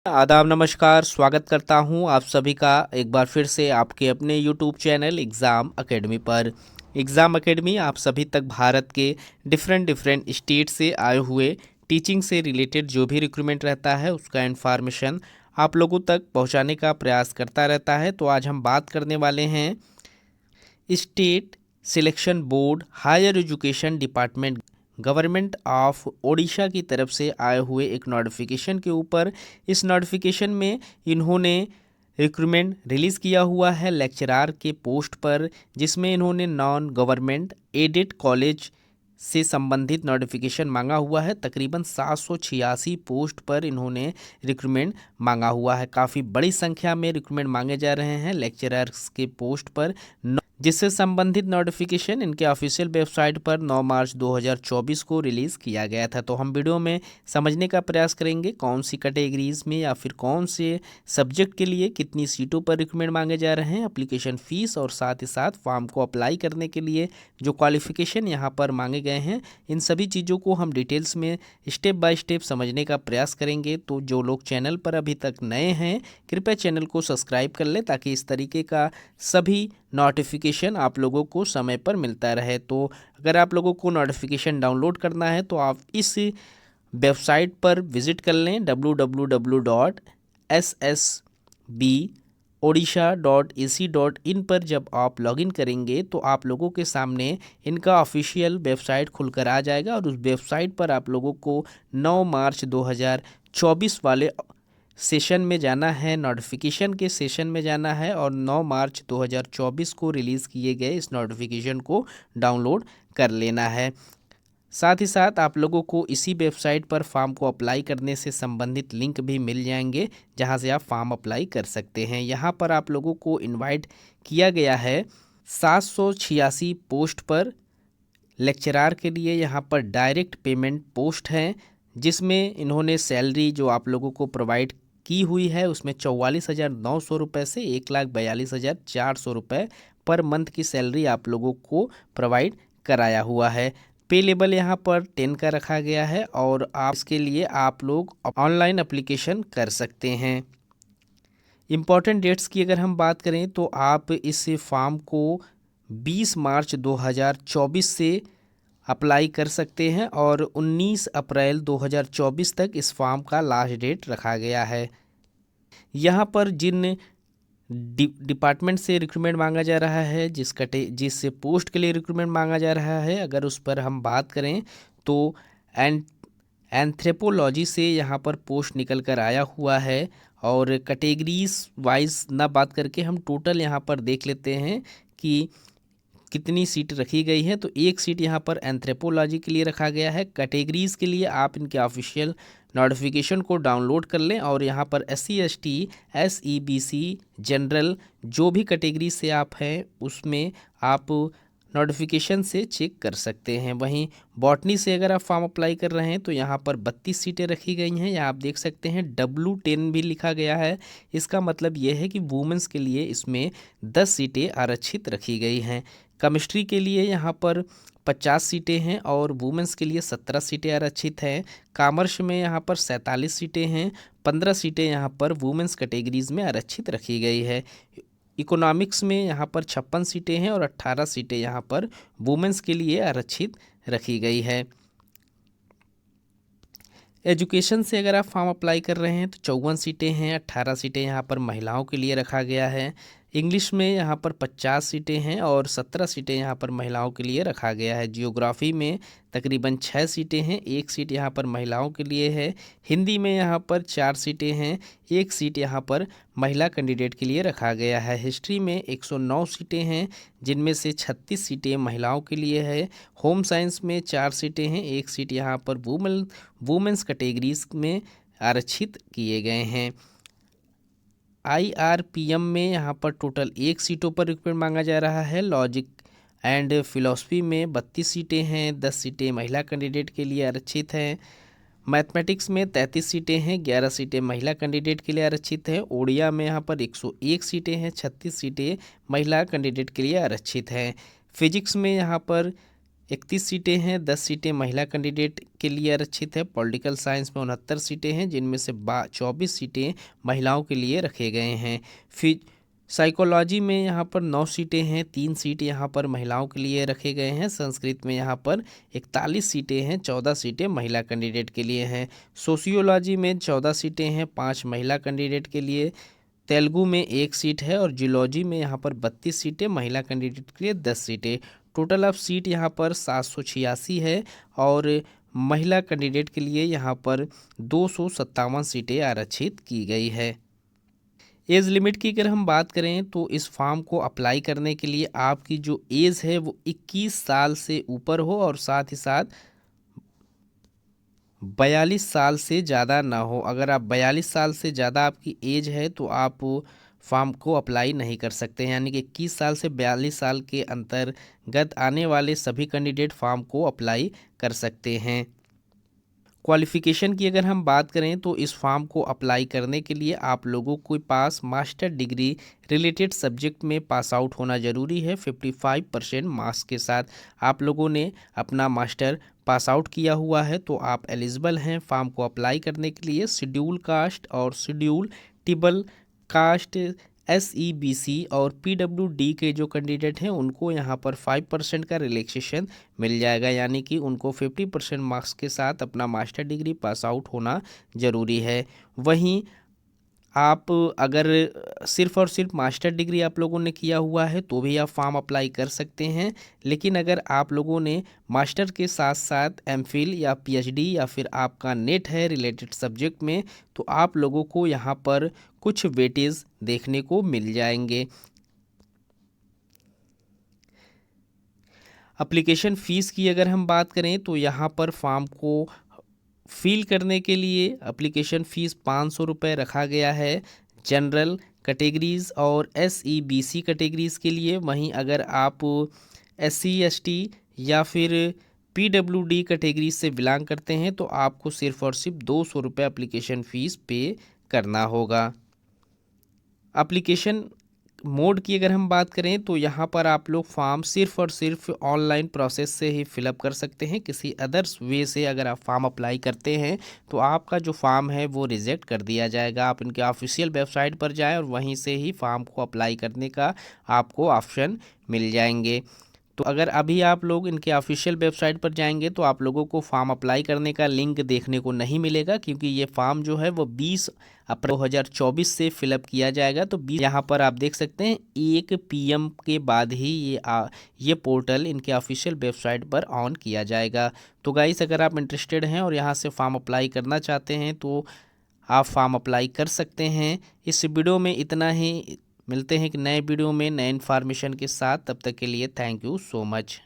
आदाब नमस्कार, स्वागत करता हूं आप सभी का एक बार फिर से आपके अपने यूट्यूब चैनल एग्ज़ाम एकेडमी पर। एग्ज़ाम एकेडमी आप सभी तक भारत के डिफरेंट स्टेट से आए हुए टीचिंग से रिलेटेड जो भी रिक्रूटमेंट रहता है उसका इन्फॉर्मेशन आप लोगों तक पहुंचाने का प्रयास करता रहता है। तो आज हम बात करने वाले हैं state selection board higher education department government of Odisha की तरफ से आए हुए एक नोटिफिकेशन के ऊपर। इस नोटिफिकेशन में इन्होंने रिक्रूटमेंट रिलीज़ किया हुआ है लेक्चरार के पोस्ट पर, जिसमें इन्होंने नॉन गवर्नमेंट एडेड कॉलेज से संबंधित नोटिफिकेशन मांगा हुआ है। तकरीबन 786 पोस्ट पर इन्होंने रिक्रूटमेंट मांगा हुआ है। काफ़ी बड़ी संख्या में रिक्रूटमेंट मांगे जा रहे हैं लेक्चरर्स के पोस्ट पर, जिससे संबंधित नोटिफिकेशन इनके ऑफिशियल वेबसाइट पर 9 मार्च 2024 को रिलीज़ किया गया था। तो हम वीडियो में समझने का प्रयास करेंगे कौन सी कैटेगरीज में या फिर कौन से सब्जेक्ट के लिए कितनी सीटों पर रिक्रूटमेंट मांगे जा रहे हैं, एप्लीकेशन फ़ीस और साथ ही साथ फॉर्म को अप्लाई करने के लिए जो क्वालिफिकेशन यहाँ पर मांगे गए हैं, इन सभी चीज़ों को हम डिटेल्स में स्टेप बाय स्टेप समझने का प्रयास करेंगे। तो जो लोग चैनल पर अभी तक नए हैं कृपया चैनल को सब्सक्राइब कर लें ताकि इस तरीके का सभी नोटिफिकेशन आप लोगों को समय पर मिलता रहे। तो अगर आप लोगों को नोटिफिकेशन डाउनलोड करना है तो आप इस वेबसाइट पर विज़िट कर लें www.ssbodisha.ac.in पर। जब आप लॉगिन करेंगे तो आप लोगों के सामने इनका ऑफिशियल वेबसाइट खुलकर आ जाएगा और उस वेबसाइट पर आप लोगों को 9 मार्च 2024 वाले सेशन में जाना है, नोटिफिकेशन के सेशन में जाना है और 9 मार्च 2024 को रिलीज़ किए गए इस नोटिफिकेशन को डाउनलोड कर लेना है। साथ ही साथ आप लोगों को इसी वेबसाइट पर फॉर्म को अप्लाई करने से संबंधित लिंक भी मिल जाएंगे जहां से आप फॉर्म अप्लाई कर सकते हैं। यहां पर आप लोगों को इनवाइट किया गया है 786 पोस्ट पर लेक्चरार के लिए। यहाँ पर डायरेक्ट पेमेंट पोस्ट हैं जिसमें इन्होंने सैलरी जो आप लोगों को प्रोवाइड की हुई है उसमें 44,900 रुपये से 1,42,400 रुपये पर मंथ की सैलरी आप लोगों को प्रोवाइड कराया हुआ है। पे लेवल यहाँ पर 10 का रखा गया है और आप इसके लिए आप लोग ऑनलाइन एप्लीकेशन कर सकते हैं। इम्पॉर्टेंट डेट्स की अगर हम बात करें तो आप इस फॉर्म को 20 मार्च 2024 से अप्लाई कर सकते हैं और 19 अप्रैल 2024 तक इस फॉर्म का लास्ट डेट रखा गया है। यहाँ पर जिन डिपार्टमेंट से रिक्रूटमेंट मांगा जा रहा है, जिस पोस्ट के लिए रिक्रूटमेंट मांगा जा रहा है, अगर उस पर हम बात करें तो एंथ्रोपोलॉजी से यहाँ पर पोस्ट निकल कर आया हुआ है। और कैटेगरीज वाइज ना बात करके हम टोटल यहाँ पर देख लेते हैं कि कितनी सीट रखी गई है। तो एक सीट यहाँ पर एंथ्रोपोलॉजी के लिए रखा गया है। कैटेगरीज के लिए आप इनके ऑफिशियल नोटिफिकेशन को डाउनलोड कर लें और यहाँ पर SC ST SEBC जनरल जो भी कैटेगरी से आप हैं उसमें आप नोटिफिकेशन से चेक कर सकते हैं। वहीं बॉटनी से अगर आप फॉर्म अप्लाई कर रहे हैं तो यहाँ पर 32 सीटें रखी गई हैं। यहाँ आप देख सकते हैं W10 भी लिखा गया है। इसका मतलब ये है कि वुमेंस के लिए इसमें 10 सीटें आरक्षित रखी गई हैं। केमिस्ट्री के लिए यहाँ पर 50 सीटें हैं और वुमेंस के लिए 17 सीटें आरक्षित हैं। कॉमर्स में यहाँ पर 47 सीटें हैं, 15 सीटें यहाँ पर वुमेंस कैटेगरीज में आरक्षित रखी गई है। इकोनॉमिक्स में यहाँ पर 56 सीटें हैं और 18 सीटें यहाँ पर वुमेंस के लिए आरक्षित रखी गई है। एजुकेशन से अगर आप फॉर्म अप्लाई कर रहे हैं तो 54 सीटें हैं, 18 सीटें यहाँ पर महिलाओं के लिए रखा गया है। इंग्लिश में यहाँ पर 50 सीटें हैं और 17 सीटें यहाँ पर महिलाओं के लिए रखा गया है। जियोग्राफी में तकरीबन 6 सीटें हैं, 1 सीट यहाँ पर महिलाओं के लिए है। हिंदी में यहाँ पर 4 सीटें हैं, 1 सीट यहाँ पर महिला कैंडिडेट के लिए रखा गया है। हिस्ट्री में 109 सीटें हैं जिनमें से 36 सीटें महिलाओं के लिए है। होम साइंस में 4 सीटें हैं, 1 सीट यहाँ पर वुमेंस कैटेगरीज में आरक्षित किए गए हैं। IRPM में यहाँ पर टोटल 1 सीटों पर रिक्रूटमेंट मांगा जा रहा है। लॉजिक एंड फिलॉसफी में 32 सीटें हैं, 10 सीटें महिला कैंडिडेट के लिए आरक्षित हैं। मैथमेटिक्स में 33 सीटें हैं, 11 सीटें महिला कैंडिडेट के लिए आरक्षित हैं। ओडिया में यहाँ पर 101 सीटें हैं, 36 सीटें महिला कैंडिडेट के लिए आरक्षित हैं। फिजिक्स में यहाँ पर 31 सीटें हैं, 10 सीटें महिला कैंडिडेट के लिए आरक्षित है। पॉलिटिकल साइंस में 69 सीटें हैं, जिनमें से 24 सीटें महिलाओं के लिए रखे गए हैं। फिर साइकोलॉजी में यहाँ पर 9 सीटें हैं, 3 सीट यहाँ पर महिलाओं के लिए रखे गए हैं। संस्कृत में यहाँ पर 41 सीटें हैं, 14 सीटें महिला कैंडिडेट के लिए हैं। सोशियोलॉजी में 14 सीटें हैं, 5 महिला कैंडिडेट के लिए। तेलुगु में 1 सीट है और जियोलॉजी में यहाँ पर 32 सीटें, महिला कैंडिडेट के लिए 10 सीटें। टोटल ऑफ सीट यहाँ पर 786 है और महिला कैंडिडेट के लिए यहाँ पर 257 सीटें आरक्षित की गई है। एज लिमिट की अगर हम बात करें तो इस फॉर्म को अप्लाई करने के लिए आपकी जो एज है वो 21 साल से ऊपर हो और साथ ही साथ 42 साल से ज़्यादा ना हो। अगर आप 42 साल से ज़्यादा आपकी एज है तो आप फॉर्म को अप्लाई नहीं कर सकते हैं, यानी कि 21 साल से 42 साल के अंतर्गत आने वाले सभी कैंडिडेट फॉर्म को अप्लाई कर सकते हैं। क्वालिफ़िकेशन की अगर हम बात करें तो इस फॉर्म को अप्लाई करने के लिए आप लोगों के पास मास्टर डिग्री रिलेटेड सब्जेक्ट में पास आउट होना ज़रूरी है। 55% मार्क्स के साथ आप लोगों ने अपना मास्टर पास आउट किया हुआ है तो आप एलिजिबल हैं फॉर्म को अप्लाई करने के लिए। शेड्यूल कास्ट और शेड्यूल ट्राइबल कास्ट, SEBC और PWD के जो कैंडिडेट हैं उनको यहाँ पर 5% का रिलैक्सेशन मिल जाएगा, यानी कि उनको 50% मार्क्स के साथ अपना मास्टर डिग्री पास आउट होना ज़रूरी है। वहीं आप अगर सिर्फ़ और सिर्फ मास्टर डिग्री आप लोगों ने किया हुआ है तो भी आप फॉर्म अप्लाई कर सकते हैं, लेकिन अगर आप लोगों ने मास्टर के साथ साथ MPhil या PhD या फिर आपका नेट है रिलेटेड सब्जेक्ट में तो आप लोगों को यहाँ पर कुछ वेटेज देखने को मिल जाएंगे। एप्लीकेशन फ़ीस की अगर हम बात करें तो यहाँ पर फॉर्म को फिल करने के लिए एप्लीकेशन फ़ीस 500 रुपये रखा गया है जनरल कैटेगरीज़ और SEBC कैटेगरीज़ के लिए। वहीं अगर आप SC ST या फिर PWD कैटेगरी से बिलोंग करते हैं तो आपको सिर्फ़ और सिर्फ 200 रुपये एप्लीकेशन फ़ीस पे करना होगा। एप्लीकेशन मोड की अगर हम बात करें तो यहाँ पर आप लोग फॉर्म सिर्फ़ और सिर्फ ऑनलाइन प्रोसेस से ही फिलअप कर सकते हैं। किसी अदर्स वे से अगर आप फॉर्म अप्लाई करते हैं तो आपका जो फॉर्म है वो रिजेक्ट कर दिया जाएगा। आप इनके ऑफिशियल वेबसाइट पर जाएं और वहीं से ही फॉर्म को अप्लाई करने का आपको ऑप्शन मिल जाएंगे। तो अगर अभी आप लोग इनके ऑफिशियल वेबसाइट पर जाएंगे तो आप लोगों को फॉर्म अप्लाई करने का लिंक देखने को नहीं मिलेगा, क्योंकि ये फॉर्म जो है वो 20 अप्रैल 2024 से फिलअप किया जाएगा। तो 20 यहाँ पर आप देख सकते हैं 1 PM के बाद ही ये पोर्टल इनके ऑफिशियल वेबसाइट पर ऑन किया जाएगा। तो गाइस, अगर आप इंटरेस्टेड हैं और यहाँ से फॉर्म अप्लाई करना चाहते हैं तो आप फॉर्म अप्लाई कर सकते हैं। इस वीडियो में इतना ही, मिलते हैं एक नए वीडियो में नए इन्फॉर्मेशन के साथ। तब तक के लिए थैंक यू सो मच।